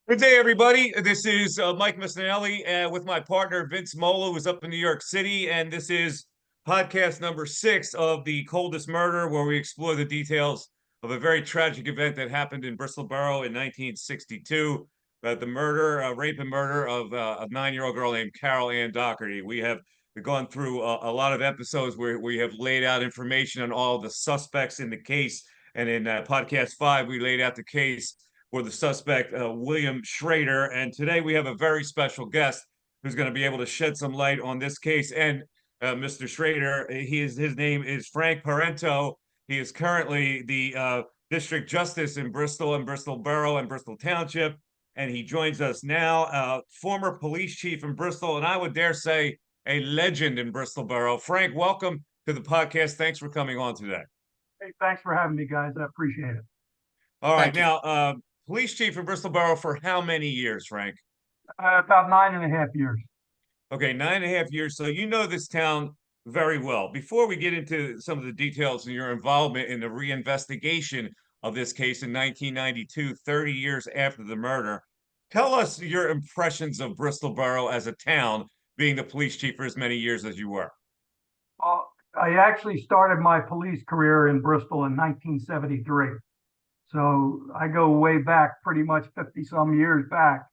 Good day, everybody. This is Mike Missinelli with my partner Vince Mola, who's up in New York City, and this is podcast number 6 of the Coldest Murder, where we explore the details of a very tragic event that happened in Bristol Boro in 1962, the murder, rape and murder of a 9-year-old girl named Carol Ann Doherty. We have gone through a lot of episodes where we have laid out information on all the suspects in the case, and in podcast 5, we laid out the case for the suspect, William Schrader. And today we have a very special guest who's going to be able to shed some light on this case. And Mr. Schrader, his name is Frank Peranteau. He is currently the district justice in Bristol and Bristol Borough and Bristol Township. And he joins us now, former police chief in Bristol, and I would dare say a legend in Bristol Borough. Frank, welcome to the podcast. Thanks for coming on today. Hey, thanks for having me, guys. I appreciate it. All right, Thank you. now, police chief in Bristol Borough for how many years, Frank? About 9.5 years. Okay, 9.5 years. So you know this town very well. Before we get into some of the details of your involvement in the reinvestigation of this case in 1992, 30 years after the murder, tell us your impressions of Bristol Borough as a town, being the police chief for as many years as you were. I actually started my police career in Bristol in 1973. So I go way back, pretty much 50 some years back.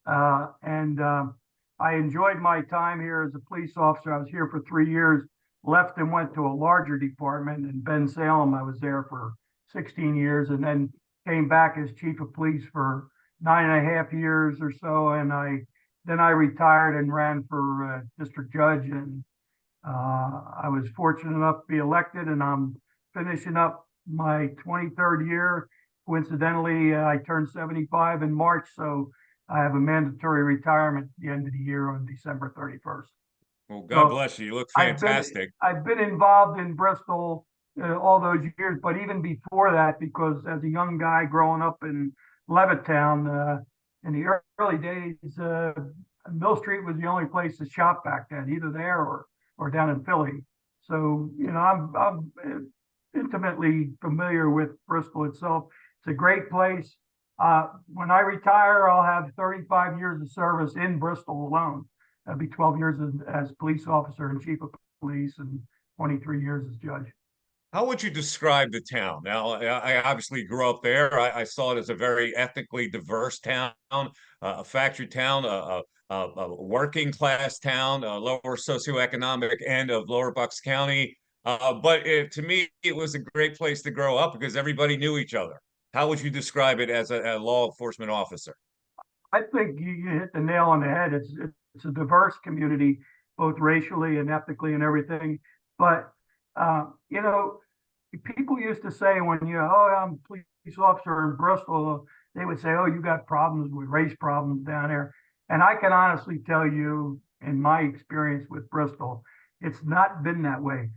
And I enjoyed my time here as a police officer. I was here for 3 years, left and went to a larger department in Ben Salem. I was there for 16 years and then came back as chief of police for 9.5 years or so. And then I retired and ran for district judge. And I was fortunate enough to be elected, and I'm finishing up my 23rd year. Coincidentally, I turned 75 in March, so I have a mandatory retirement at the end of the year on December 31st. Well, God bless you. You look fantastic. I've been involved in Bristol all those years, but even before that, because as a young guy growing up in Levittown, in the early days, Mill Street was the only place to shop back then, either there or down in Philly. So, I'm intimately familiar with Bristol itself. It's a great place. When I retire, I'll have 35 years of service in Bristol alone. That'll be 12 years as police officer and chief of police and 23 years as judge. How would you describe the town? Now, I obviously grew up there. I saw it as a very ethnically diverse town, a factory town, a working class town, a lower socioeconomic end of Lower Bucks County. But to me, it was a great place to grow up because everybody knew each other. How would you describe it as a law enforcement officer? I think you hit the nail on the head. It's a diverse community, both racially and ethnically and everything. But people used to say when I'm a police officer in Bristol, they would say, "Oh, you got problems with race problems down there." And I can honestly tell you, in my experience with Bristol, it's not been that way.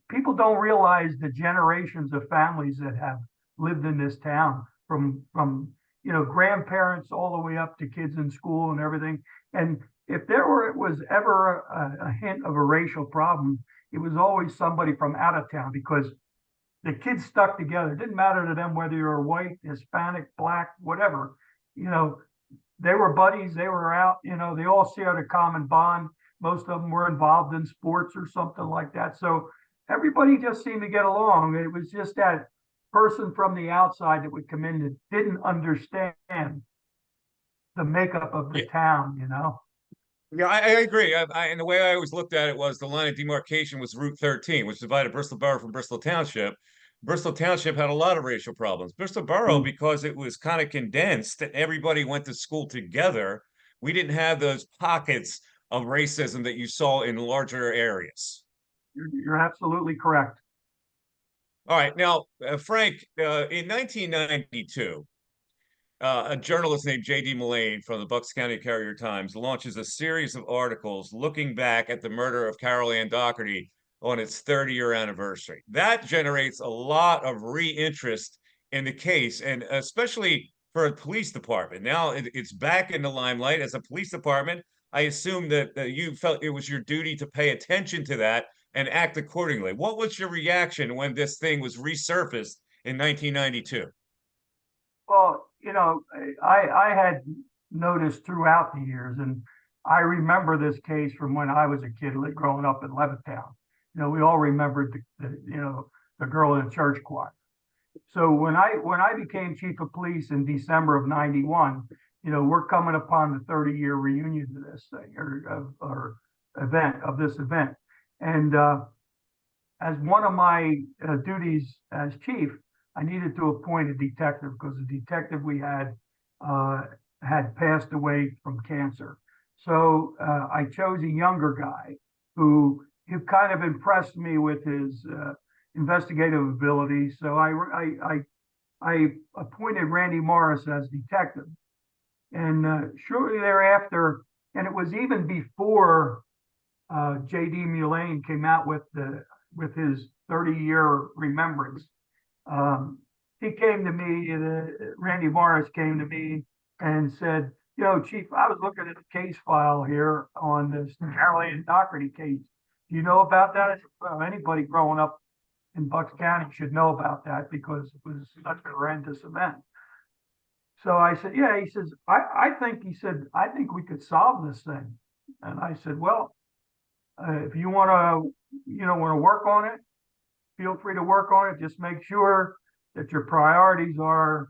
People don't realize the generations of families that have lived in this town from grandparents all the way up to kids in school and everything. And if there was ever a hint of a racial problem, it was always somebody from out of town, because the kids stuck together. It didn't matter to them whether you were white, Hispanic, black, whatever. They were buddies. They were out. They all shared a common bond. Most of them were involved in sports or something like that. So everybody just seemed to get along. It was just that person from the outside that would come in that didn't understand the makeup of the town. Yeah, I agree. And the way I always looked at it was the line of demarcation was Route 13, which divided Bristol Borough from Bristol Township. Bristol Township had a lot of racial problems. Bristol Borough, because it was kind of condensed and everybody went to school together, we didn't have those pockets of racism that you saw in larger areas. You're absolutely correct. All right. Now, Frank, in 1992, a journalist named J.D. Mullane from the Bucks County Courier-Times launches a series of articles looking back at the murder of Carol Ann Doherty on its 30-year anniversary. That generates a lot of re-interest in the case, and especially for a police department. Now it's back in the limelight as a police department. I assume that you felt it was your duty to pay attention to that and act accordingly. What was your reaction when this thing was resurfaced in 1992? Well, you know, I had noticed throughout the years, and I remember this case from when I was a kid growing up in Levittown. You know, we all remembered the girl in the church choir. So when I became chief of police in December of '91, you know, we're coming upon the 30-year reunion of this thing or event of this event. And as one of my duties as chief, I needed to appoint a detective because the detective we had passed away from cancer. So I chose a younger guy who kind of impressed me with his investigative abilities. So I appointed Randy Morris as detective. And shortly thereafter, and it was even before J.D. Mulane came out with his 30-year remembrance. He came to me, Randy Morris came to me and said, you know, Chief, I was looking at the case file here on this Caroline Doherty case. Do you know about that? I said, well, anybody growing up in Bucks County should know about that because it was such a horrendous event. So I said, yeah, he says, I think we could solve this thing. And I said, well, if you want to work on it, feel free to work on it. Just make sure that your priorities are,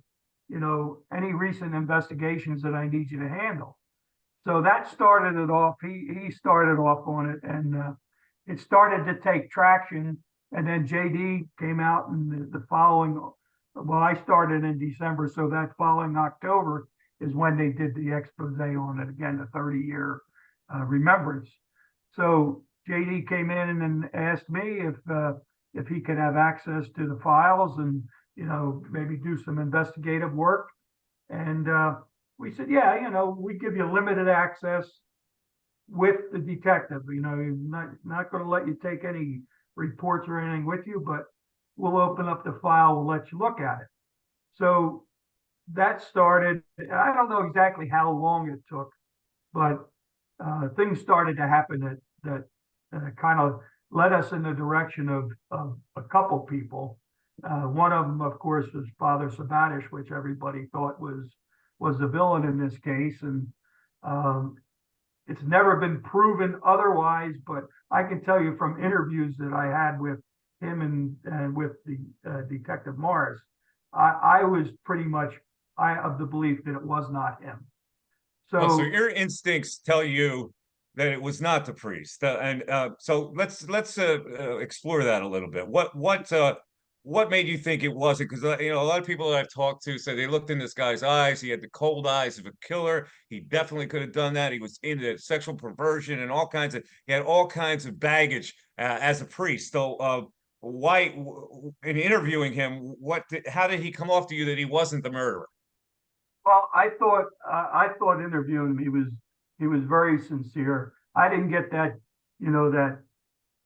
you know, any recent investigations that I need you to handle. So that started it off. He started off on it, and it started to take traction. And then JD came out in the following. Well, I started in December, so that following October is when they did the expose on it again, the 30-year remembrance. So JD came in and asked me if he could have access to the files and, you know, maybe do some investigative work. And we said, yeah, you know, we give you limited access with the detective. You know, not going to let you take any reports or anything with you, but we'll open up the file, we'll let you look at it. So that started, I don't know exactly how long it took, but things started to happen that kind of led us in the direction of a couple people. One of them, of course, was Father Sabatish, which everybody thought was the villain in this case. And it's never been proven otherwise, but I can tell you from interviews that I had with him and with the Detective Morris, I was pretty much of the belief that it was not him. So your instincts tell you that it was not the priest, so let's explore that a little bit. What made you think it wasn't? Because you know, a lot of people that I've talked to say they looked in this guy's eyes. He had the cold eyes of a killer. He definitely could have done that. He was into sexual perversion and he had all kinds of baggage as a priest. So why, in interviewing him, how did he come off to you that he wasn't the murderer? Well, I thought interviewing him, he was very sincere. I didn't get that, you know, that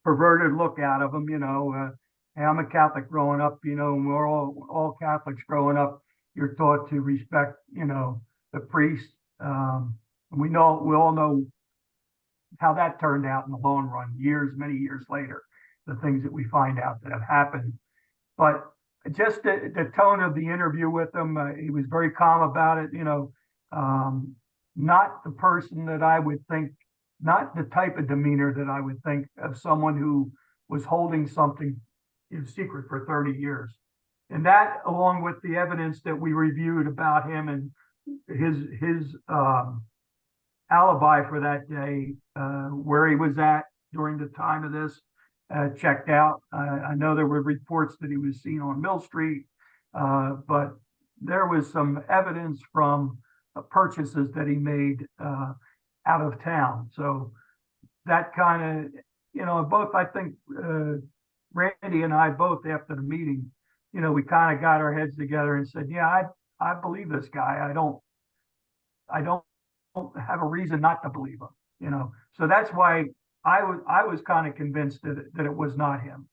perverted look out of him. You know, hey, I'm a Catholic growing up. You know, and we're all Catholics growing up. You're taught to respect, you know, the priest. We all know how that turned out in the long run. Many years later, the things that we find out that have happened. But just the tone of the interview with him, he was very calm about it. You know, not the person that I would think, not the type of demeanor that I would think of someone who was holding something in secret for 30 years. And that, along with the evidence that we reviewed about him and his alibi for that day, where he was at during the time of this, checked out. I know there were reports that he was seen on Mill Street, but there was some evidence from purchases that he made out of town. So that kind of, you know, both, I think Randy and I both, after the meeting, you know, we kind of got our heads together and said, yeah, I believe this guy. I don't have a reason not to believe him, you know. So that's why I was kind of convinced that it was not him.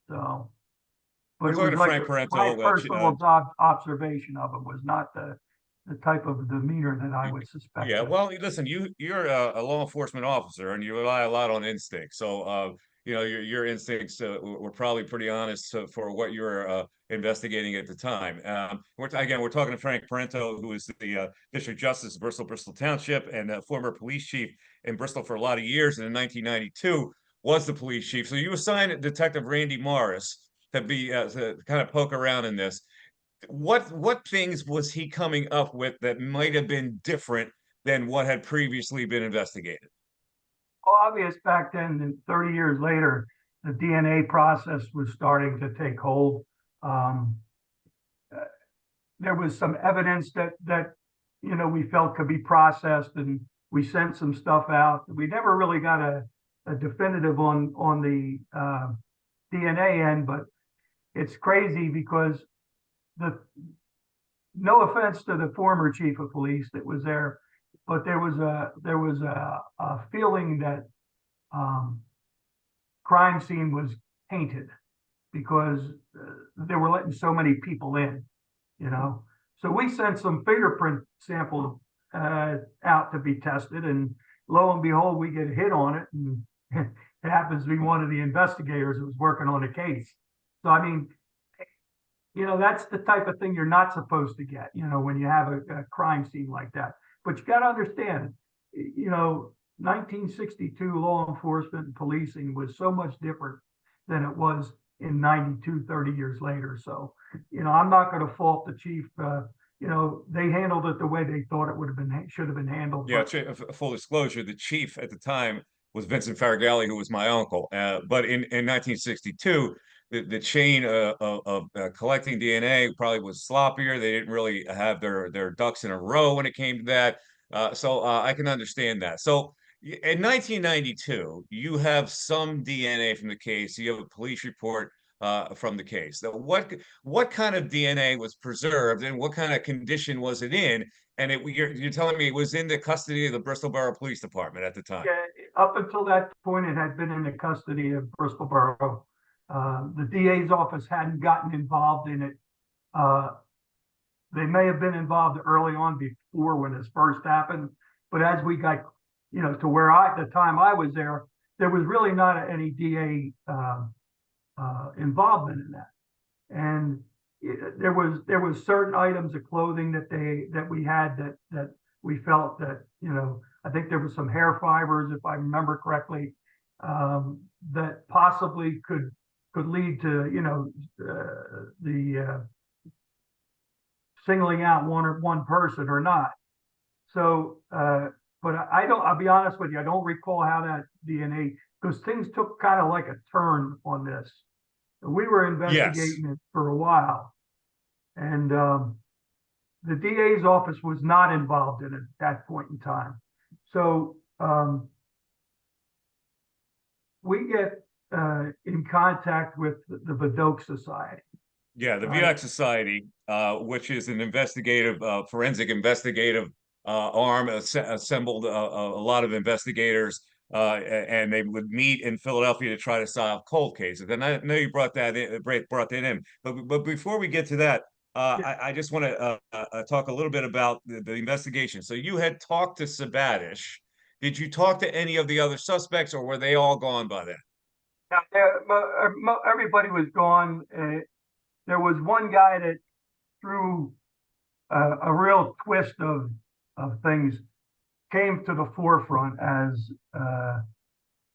So, but it was like Frank Peranteau, my personal observation of him was not the type of demeanor that I would suspect. Yeah, well, listen, you're a law enforcement officer and you rely a lot on instinct. So your instincts were probably pretty honest for what you were investigating at the time. We're talking to Frank Peranteau, who is the District Justice of Bristol Township and former police chief in Bristol for a lot of years, and in 1992 was the police chief. So you assigned Detective Randy Morris to kind of poke around in this. What things was he coming up with that might have been different than what had previously been investigated? Well, obvious back then, and 30 years later, the DNA process was starting to take hold. Um, there was some evidence that we felt could be processed, and we sent some stuff out. We never really got a definitive on the DNA end, but it's crazy because no offense to the former chief of police that was there, but there was a feeling that crime scene was tainted because they were letting so many people in, So we sent some fingerprint samples out to be tested, and lo and behold, we get hit on it, and it happens to be one of the investigators who was working on the case. So I mean, that's the type of thing you're not supposed to get, when you have a crime scene like that. But you got to understand, 1962 law enforcement and policing was so much different than it was in 92, 30 years later. So, I'm not going to fault the chief. They handled it the way they thought it should have been handled. Yeah, full disclosure, the chief at the time was Vincent Faragalli, who was my uncle. But in 1962, the chain of collecting DNA probably was sloppier. They didn't really have their ducks in a row when it came to that. So I can understand that. So in 1992, you have some DNA from the case. You have a police report from the case. Now, what kind of DNA was preserved, and what kind of condition was it in? And you're telling me it was in the custody of the Bristol Boro Police Department at the time? Yeah, up until that point, it had been in the custody of Bristol Boro. The DA's office hadn't gotten involved in it. They may have been involved early on before when this first happened, but as we got, to where the time I was there was really not any DA involvement in that. And there was certain items of clothing that we had that we felt that, I think there was some hair fibers, if I remember correctly, that possibly could lead to, the singling out one person or not. So, but I'll be honest with you, I don't recall how that DNA, because things took kind of like a turn on this. We were investigating it for a while, and the DA's office was not involved in it at that point in time. So we get in contact with the Vok Society. Yeah, the Vok Society, which is an forensic investigative arm, assembled a lot of investigators, and they would meet in Philadelphia to try to solve cold cases. And I know you brought that in, but before we get to that, I just want to talk a little bit about the investigation. So you had talked to Sabatish. Did you talk to any of the other suspects, or were they all gone by then? Yeah, everybody was gone. There was one guy that threw a real twist of things, came to the forefront as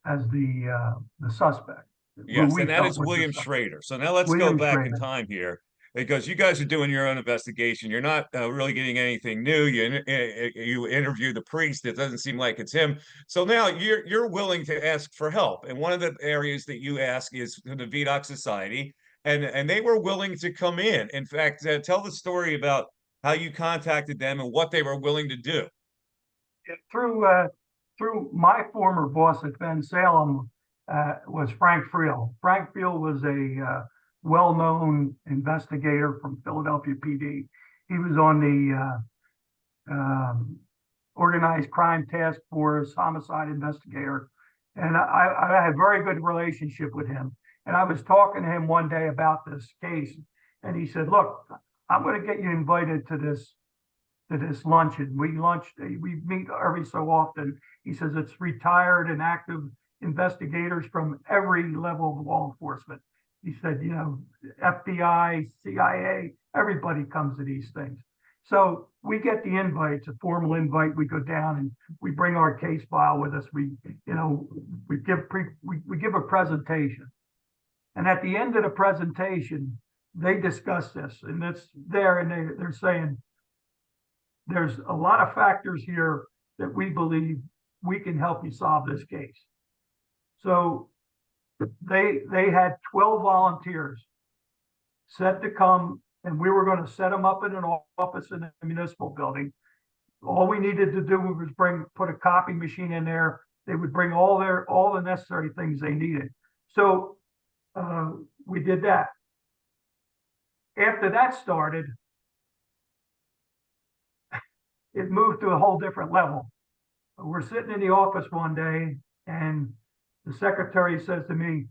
the suspect. Yes, and that is William Schrader. So now let's go back in time here, because you guys are doing your own investigation. You're not really getting anything new. You interview the priest. It doesn't seem like it's him. So now you're willing to ask for help. And one of the areas that you ask is the Vok Society, and they were willing to come in. In fact, tell the story about how you contacted them and what they were willing to do. Through my former boss at Ben Salem was Frank Peranteau. Frank Peranteau was a well-known investigator from Philadelphia PD. He was on the organized crime task force, homicide investigator, and I had a very good relationship with him. And I was talking to him one day about this case, and he said, "Look, I'm going to get you invited to this luncheon. We meet every so often." He says it's retired and active investigators from every level of law enforcement. He said, you know, FBI, CIA, everybody comes to these things. So we get the invite, it's a formal invite. We go down and we bring our case file with us. We, you know, we give a presentation. And at the end of the presentation, they discuss this, and it's there, and they're saying there's a lot of factors here that we believe we can help you solve this case. So they had 12 volunteers set to come, and we were going to set them up in an office in a municipal building. All we needed to do was put a copy machine in there. They would bring all the necessary things they needed. So we did that. After that started, it moved to a whole different level. We're sitting in the office one day, and the secretary says to me,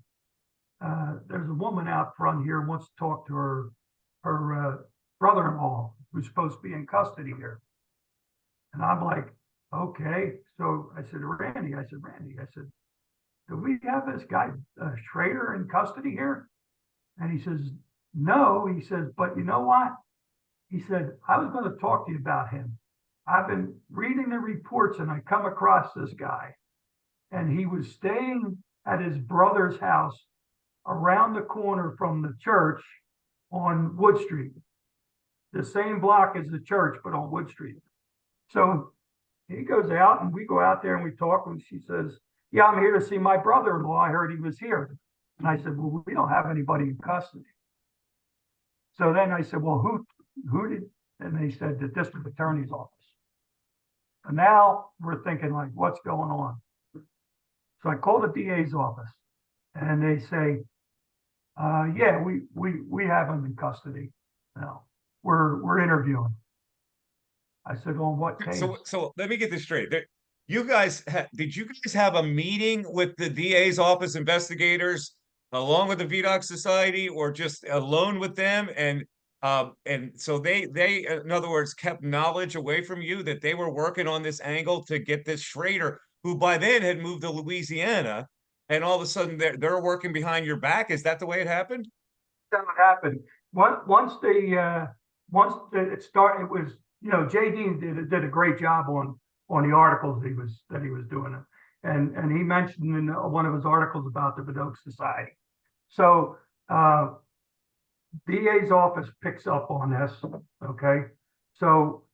there's a woman out front here who wants to talk to her brother-in-law who's supposed to be in custody here. And I'm like, okay. So I said, Randy, do we have this guy Schrader in custody here? And he says, no. He says, but you know what? He said, I was going to talk to you about him. I've been reading the reports and I come across this guy, and he was staying at his brother's house around the corner from the church on Wood Street, the same block as the church, but on Wood Street. So he goes out, and we go out there and we talk, and she says, yeah, I'm here to see my brother-in-law. I heard he was here. And I said, well, we don't have anybody in custody. So then I said, well, who did? And they said the district attorney's office. And now we're thinking, like, what's going on? So I call the DA's office, and they say, yeah, we have him in custody now. We're interviewing. I said, on what case? So let me get this straight. You guys did you guys have a meeting with the DA's office investigators along with the Vok Society, or just alone with them? And so they in other words kept knowledge away from you that they were working on this angle to get this Schrader, who by then had moved to Louisiana, and all of a sudden they're working behind your back. Is that the way it happened? That's what happened. Once it started, it was, you know, JD did a great job on the articles that he was doing, and he mentioned in one of his articles about the Vok Society. So DA's office picks up on this. Okay, so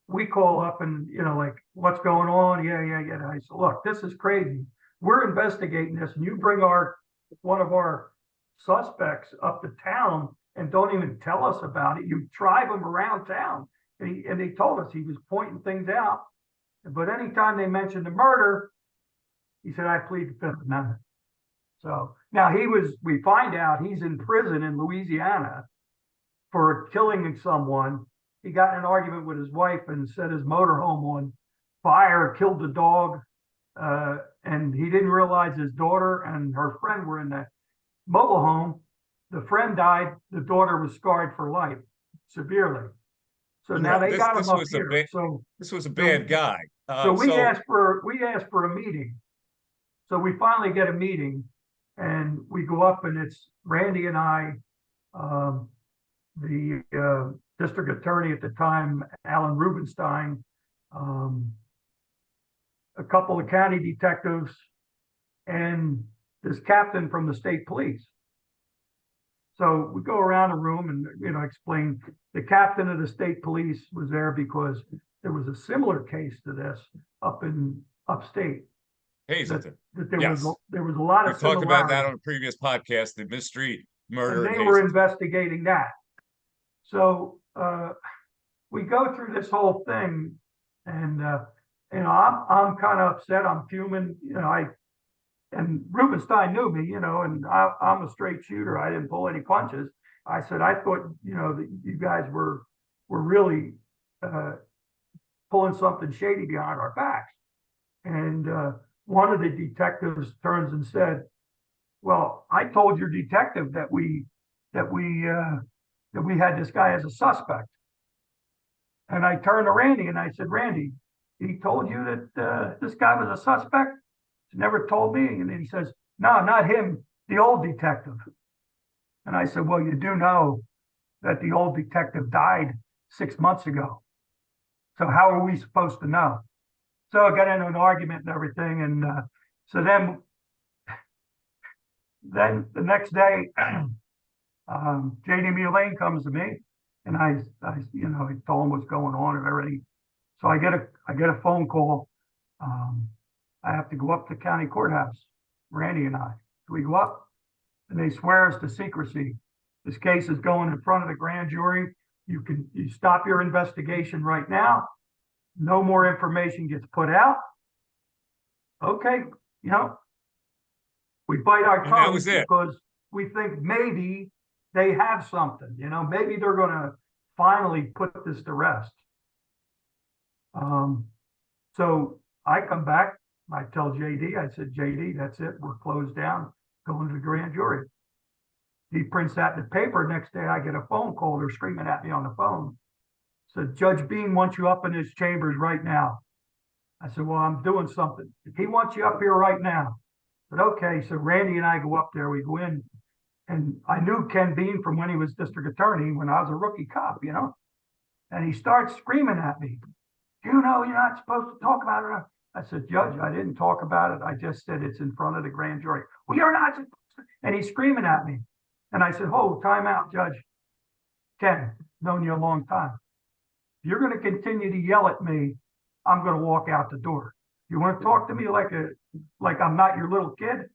we call up and, you know, like, what's going on? Yeah. I said, look, this is crazy. We're investigating this, and you bring one of our suspects up to town and don't even tell us about it. You drive him around town, and they told us he was pointing things out. But anytime they mentioned the murder, he said, I plead the Fifth Amendment. So now we find out he's in prison in Louisiana for killing someone. He got in an argument with his wife and set his motorhome on fire, killed the dog, and he didn't realize his daughter and her friend were in that mobile home. The friend died. The daughter was scarred for life, severely. So now they got him up here. So this was a bad guy. So we asked for a meeting. So we finally get a meeting, and we go up, and it's Randy and I, the district attorney at the time, Alan Rubenstein, a couple of county detectives, and this captain from the state police. So we go around the room and, you know, explain. The captain of the state police was there because there was a similar case to this up in upstate. Hazleton. That there was a lot of similarities. We talked about that on a previous podcast, the mystery murder. And they were investigating that. So we go through this whole thing, and you know, I'm kind of upset. I'm fuming. You know, and Rubenstein knew me, you know, and I'm a straight shooter. I didn't pull any punches. I said, I thought, you know, that you guys were really pulling something shady behind our backs. And one of the detectives turns and said, well, I told your detective that we had this guy as a suspect. And I turned to Randy and I said, Randy, he told you that this guy was a suspect? He never told me. And then he says, no, not him, the old detective. And I said, well, you do know that the old detective died 6 months ago. So how are we supposed to know? So I got into an argument and everything. And so then the next day, JD Mulane comes to me, and I told him what's going on and everything. So I get a phone call. I have to go up to the county courthouse, Randy and I. So we go up, and they swear us to secrecy. This case is going in front of the grand jury. You stop your investigation right now. No more information gets put out. Okay, we bite our tongues because we think maybe they have something, maybe they're going to finally put this to rest. So I come back, I tell JD, I said, JD, that's it, we're closed down, going to the grand jury. He prints that in the paper. Next day I get a phone call, they're screaming at me on the phone. Said, Judge Bean wants you up in his chambers right now. I said, well, I'm doing something. He wants you up here right now. But okay, so Randy and I go up there, we go in, and I knew Ken Bean from when he was district attorney, when I was a rookie cop, and he starts screaming at me. You know, you're not supposed to talk about it. I said, Judge, I didn't talk about it. I just said it's in front of the grand jury. Well, you're not supposed to. And he's screaming at me. And I said, oh, time out, Judge. Ken, known you a long time. If you're going to continue to yell at me, I'm going to walk out the door. You want to talk to me like I'm not your little kid?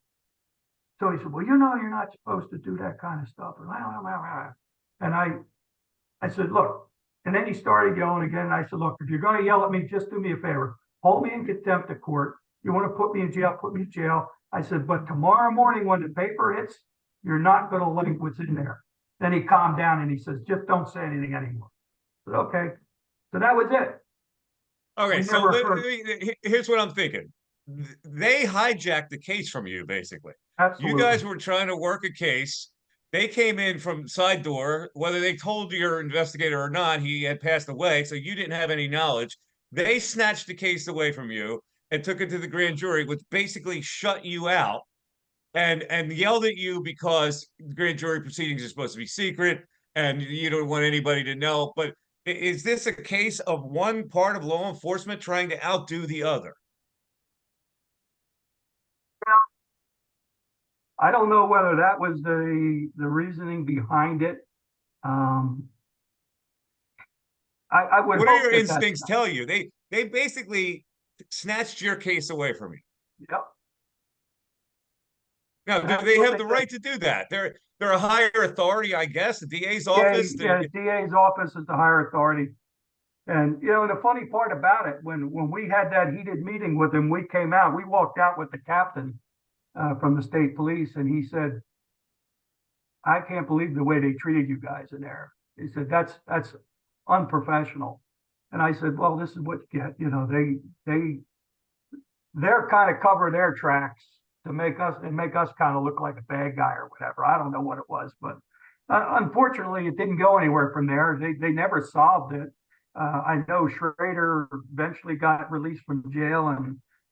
So he said, well, you're not supposed to do that kind of stuff. And I said, look, and then he started yelling again. And I said, look, if you're going to yell at me, just do me a favor. Hold me in contempt of court. You want to put me in jail, put me in jail. I said, but tomorrow morning when the paper hits, you're not going to like what's in there. Then he calmed down and he says, just don't say anything anymore. I said, okay. So that was it. Okay, so here's what I'm thinking. They hijacked the case from you, basically. Absolutely. You guys were trying to work a case. They came in from side door, whether they told your investigator or not, he had passed away, so you didn't have any knowledge. They snatched the case away from you and took it to the grand jury, which basically shut you out and yelled at you because grand jury proceedings are supposed to be secret and you don't want anybody to know. But is this a case of one part of law enforcement trying to outdo the other? I don't know whether that was the reasoning behind it. I would. What do your instincts tell you? They basically snatched your case away from you. Yep. Now, do they have the right to do that? They're a higher authority, I guess. The DA's office. Yeah, the DA's office is the higher authority. And the funny part about it, when we had that heated meeting with him, we came out. We walked out with the captain from the state police, and he said, "I can't believe the way they treated you guys in there." He said, "That's unprofessional." And I said, "Well, this is what you get. They're kind of cover their tracks to make us kind of look like a bad guy or whatever. I don't know what it was, but unfortunately, it didn't go anywhere from there. They never solved it. I know Schrader eventually got released from jail,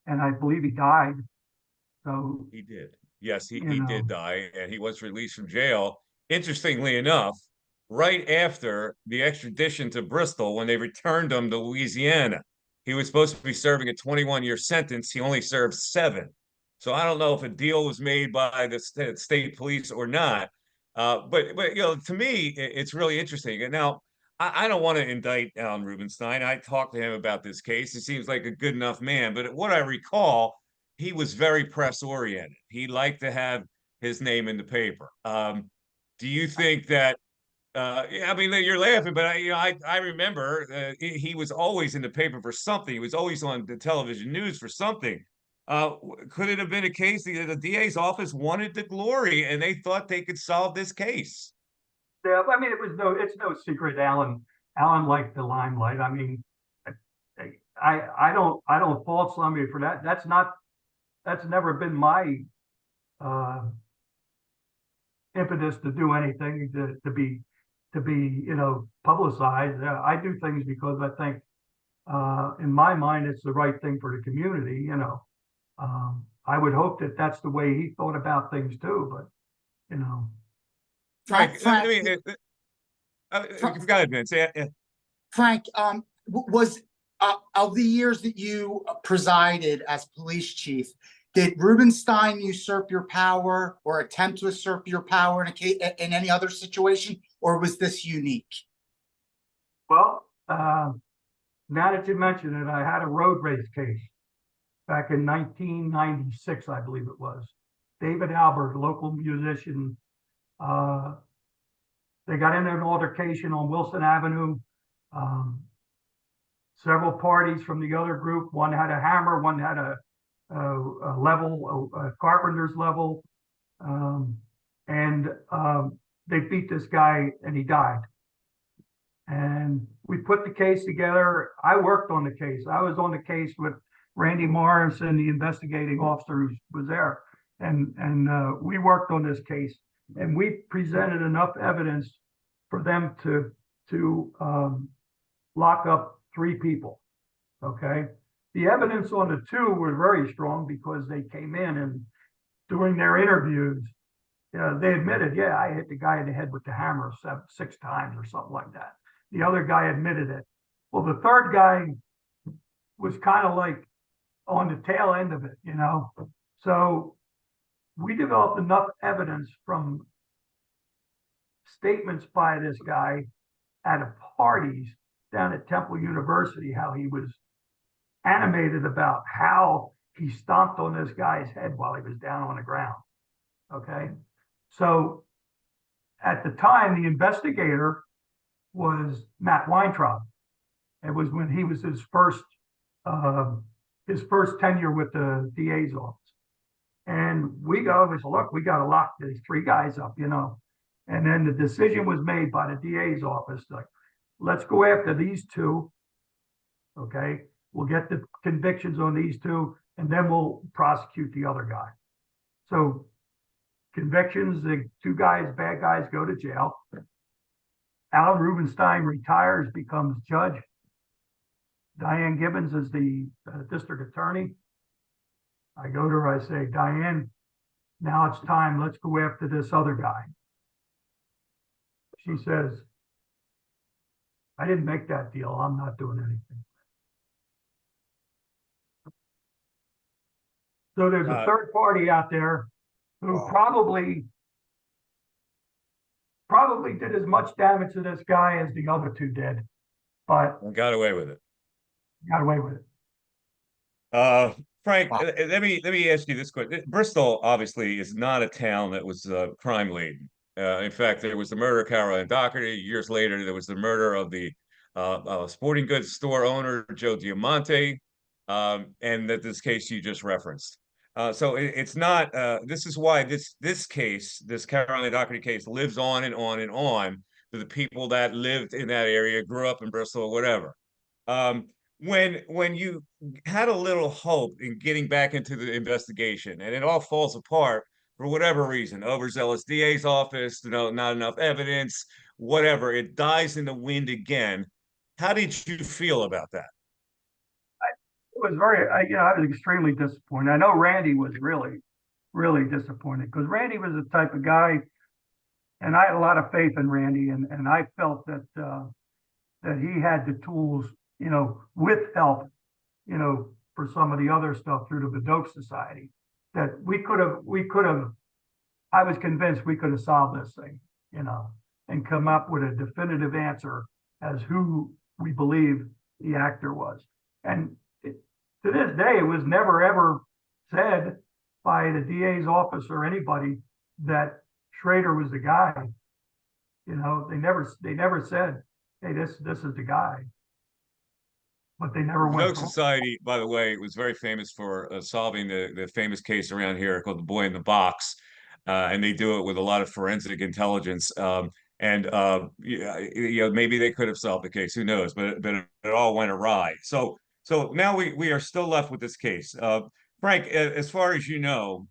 and I believe he died. So he did. Yes, he did die, and he was released from jail. Interestingly enough, right after the extradition to Bristol, when they returned him to Louisiana, he was supposed to be serving a 21-year sentence. He only served 7. So I don't know if a deal was made by the state police or not. But to me, it's really interesting. And now, I don't want to indict Alan Rubenstein. I talked to him about this case. He seems like a good enough man. But what I recall, he was very press oriented. He liked to have his name in the paper. Do you think that? I mean, you're laughing, but I remember he was always in the paper for something. He was always on the television news for something. Could it have been a case that the DA's office wanted the glory and they thought they could solve this case? Yeah, I mean, it's no secret. Alan liked the limelight. I mean, I don't fault somebody for that. That's never been my impetus to do anything to be publicized. I do things because I think in my mind it's the right thing for the community. I would hope that that's the way he thought about things too, but, you know. Frank, I Frank, mean, go ahead, Vince. Yeah. Frank, was of the years that you presided as police chief, did Rubenstein usurp your power or attempt to usurp your power in any other situation, or was this unique? Well, now that you mention it, I had a road race case back in 1996, I believe it was. David Albert, local musician, they got into an altercation on Wilson Avenue. Several parties from the other group, one had a hammer, one had a level, a carpenter's level, and they beat this guy and he died. And we put the case together. I worked on the case. I was on the case with Randy Morrison, the investigating officer who was there. And we worked on this case, and we presented enough evidence for them to lock up 3 people. Okay. The evidence on the 2 was very strong because they came in and during their interviews, they admitted, yeah, I hit the guy in the head with the hammer 6 times or something like that. The other guy admitted it. Well, the third guy was kind of like on the tail end of it, you know? So we developed enough evidence from statements by this guy at parties down at Temple University, how he was animated about how he stomped on this guy's head while he was down on the ground. Okay. So at the time, the investigator was Matt Weintraub. It was when he was his first tenure with the DA's office. And we said, look, we got to lock these 3 guys up, you know. And then the decision was made by the DA's office, like, let's go after these 2. Okay. We'll get the convictions on these 2, and then we'll prosecute the other guy. So convictions, the 2 guys, bad guys, go to jail. Alan Rubenstein retires, becomes judge. Diane Gibbons is the district attorney. I go to her, I say, Diane, now it's time, let's go after this other guy. She says, I didn't make that deal, I'm not doing anything. So there's a third party out there who probably did as much damage to this guy as the other 2 did, but Got away with it. got away with it. Frank, let me ask you this question. Bristol obviously is not a town that was crime laden. In fact, there was the murder of Caroline Doherty. Years later, there was the murder of the sporting goods store owner Joe Diamante, and this case you just referenced. So it's not. This is why this case, this Caroline Doherty case, lives on and on and on to the people that lived in that area, grew up in Bristol, or whatever. When you had a little hope in getting back into the investigation, and it all falls apart for whatever reason, overzealous DA's office, not enough evidence, whatever, it dies in the wind again. How did you feel about that? It was I was extremely disappointed. I know Randy was really, really disappointed because Randy was the type of guy, and I had a lot of faith in Randy, and I felt that he had the tools, you know, with help, you know, for some of the other stuff through the Vok Society, that we could have, I was convinced we could have solved this thing, you know, and come up with a definitive answer as who we believe the actor was. And to this day, it was never ever said by the DA's office or anybody that Schrader was the guy. You know, they never said, hey, this is the guy. But they never went. Vok Society, by the way, was very famous for solving the famous case around here called the Boy in the Box, and they do it with a lot of forensic intelligence. Maybe they could have solved the case. Who knows? But it all went awry. So now we are still left with this case. Frank, as far as you know,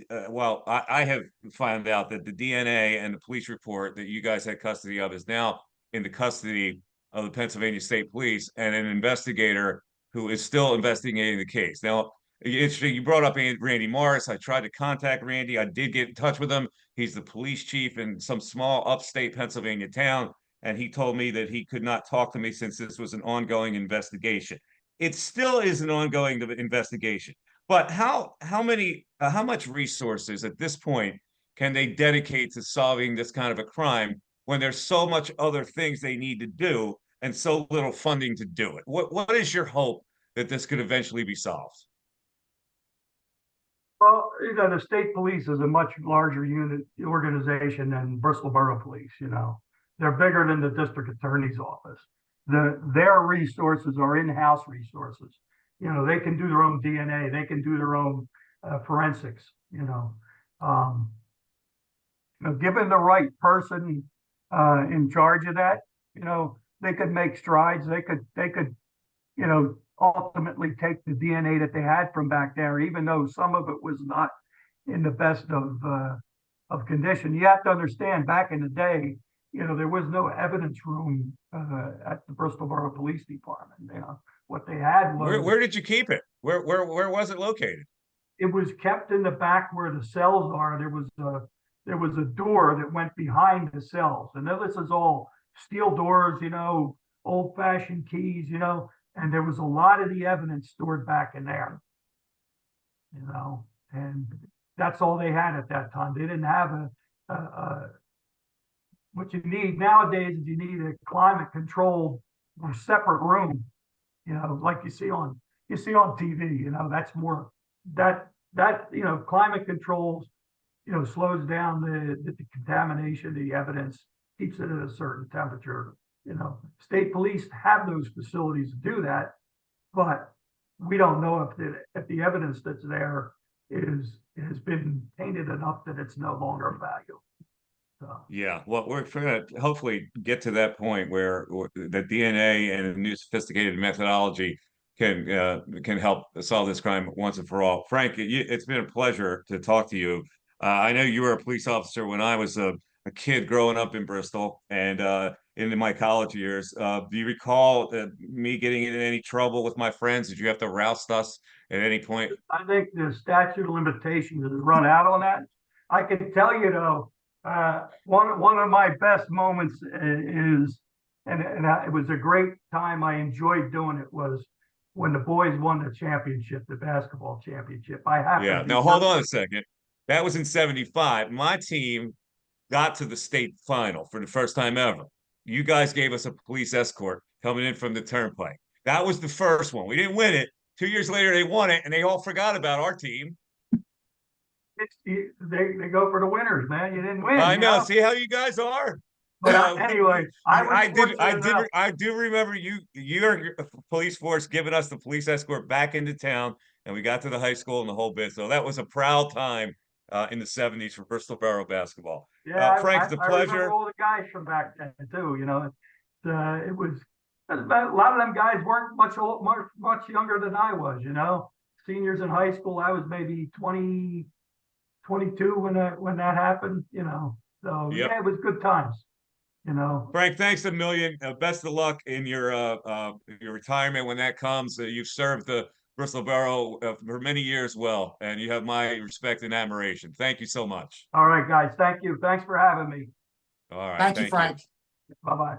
I have found out that the DNA and the police report that you guys had custody of is now in the custody of the Pennsylvania State Police and an investigator who is still investigating the case. Now, interesting. You brought up Randy Morris. I tried to contact Randy. I did get in touch with him. He's the police chief in some small upstate Pennsylvania town, and he told me that he could not talk to me since this was an ongoing investigation. It still is an ongoing investigation, but how much resources at this point can they dedicate to solving this kind of a crime when there's so much other things they need to do and so little funding to do it? What is your hope that this could eventually be solved? Well, the state police is a much larger organization than Bristol Borough Police, They're bigger than the district attorney's office. Their resources are in-house resources. They can do their own DNA. They can do their own forensics, given the right person in charge of that, they could make strides. They could, ultimately take the DNA that they had from back there, even though some of it was not in the best of condition. You have to understand, back in the day, there was no evidence room at the Bristol Borough Police Department. What they had was, Where did you keep it? Where was it located? it was kept in the back where the cells are. There was a door that went behind the cells, and now this is all steel doors, old-fashioned keys, and there was a lot of the evidence stored back in there, and that's all they had at that time. They didn't have what you need nowadays is you need a climate-controlled or separate room, like you see on TV. That's more that climate controls, slows down the contamination, the evidence, keeps it at a certain temperature. State police have those facilities to do that, but we don't know if the evidence that's there has been tainted enough that it's no longer of value. So. Yeah, well, we're going to hopefully get to that point where the DNA and a new sophisticated methodology can help solve this crime once and for all. Frank, it's been a pleasure to talk to you. I know you were a police officer when I was a kid growing up in Bristol and into my college years. Do you recall me getting in any trouble with my friends? Did you have to roust us at any point? I think the statute of limitations has run out on that. I can tell you though, one of my best moments is, it was a great time. I enjoyed doing it, was when the boys won the championship, the basketball championship. Yeah. Now hold on a second. That was in '75. My team got to the state final for the first time ever. You guys gave us a police escort coming in from the turnpike. That was the first one. We didn't win it. 2 years later, they won it, and they all forgot about our team. They go for the winners, man. You didn't win. I know. See how you guys are. But anyway, I do remember your police force giving us the police escort back into town, and we got to the high school and the whole bit. So that was a proud time in the '70s for Bristol Borough basketball. Yeah, Frank, it's a pleasure. I remember all the guys from back then too. It was a lot of them guys weren't much younger than I was. Seniors in high school. I was maybe 20, 22 when that happened. So yep. Yeah, it was good times. Frank, thanks a million. Best of luck in your retirement when that comes. You've served the Bristol Borough for many years well, and you have my respect and admiration. Thank you so much. All right, guys. Thank you. Thanks for having me. All right. Thank you, Frank. Bye-bye.